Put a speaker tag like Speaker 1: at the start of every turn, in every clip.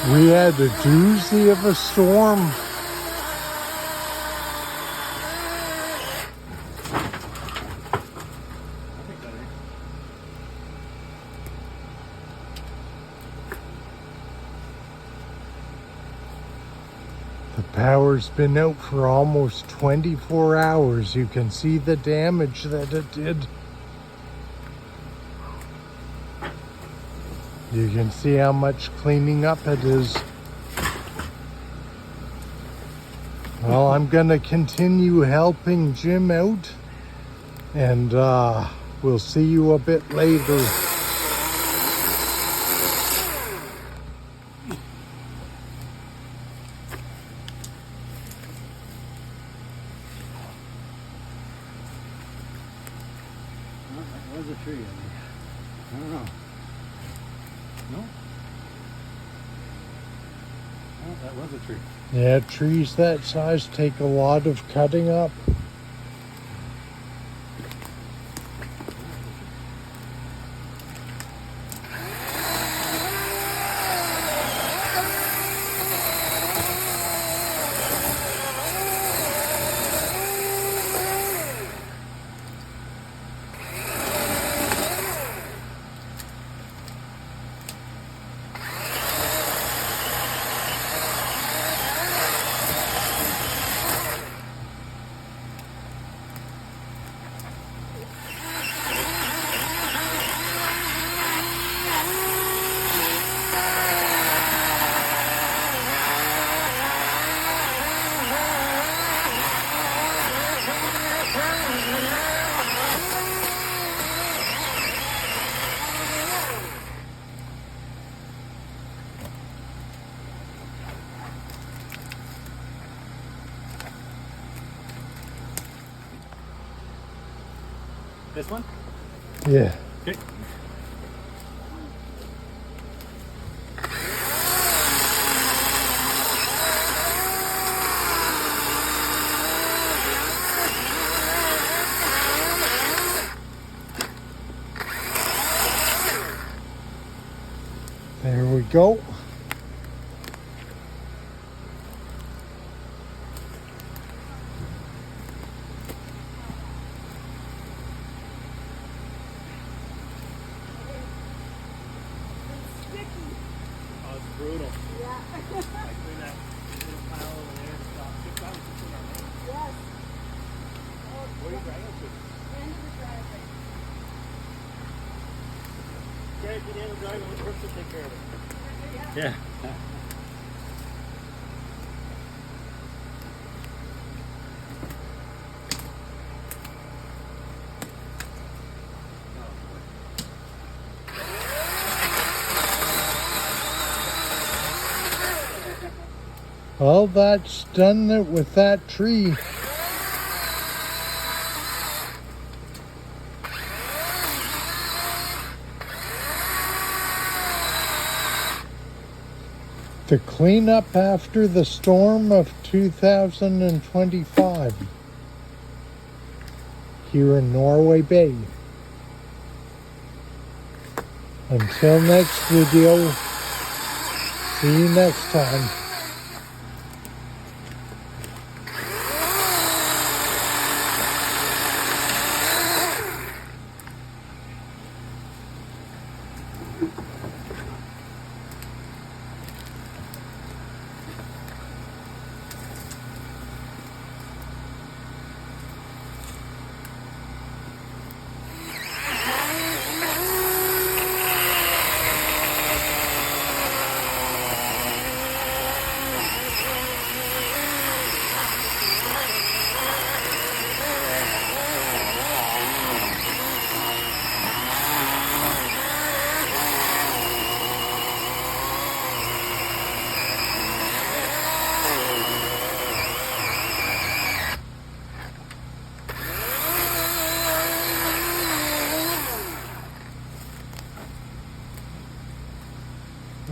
Speaker 1: We had a doozy of a storm. The power's been out for almost 24 hours. You can see the damage that it did. You can see how much cleaning up it is. Well, I'm gonna continue helping Jim out, and we'll see you a bit later.
Speaker 2: That was a tree, I think. I don't know. No? Oh, that was a tree.
Speaker 1: Yeah, trees that size take a lot of cutting up.
Speaker 2: This one?
Speaker 1: Yeah.
Speaker 2: Okay.
Speaker 1: There we go.
Speaker 2: Oh, it's brutal.
Speaker 3: Yeah.
Speaker 2: I clean that little pile over there and stop. Just got it in our name.
Speaker 3: Yes.
Speaker 2: Where are you dragging to?
Speaker 3: End of the driveway.
Speaker 2: Greg, get in the driveway. Which person will take care of it?
Speaker 3: Yeah.
Speaker 2: Yeah.
Speaker 1: Well, that's done it with that tree. The cleanup after the storm of 2025 here in Norway Bay. Until next video, see you next time.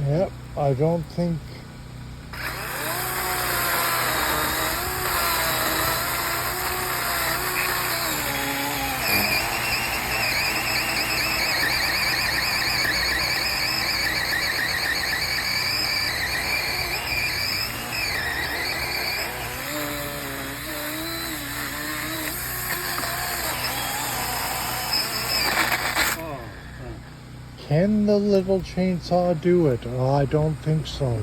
Speaker 1: Yep, I don't think Can the little chainsaw do it? Oh, I don't think so.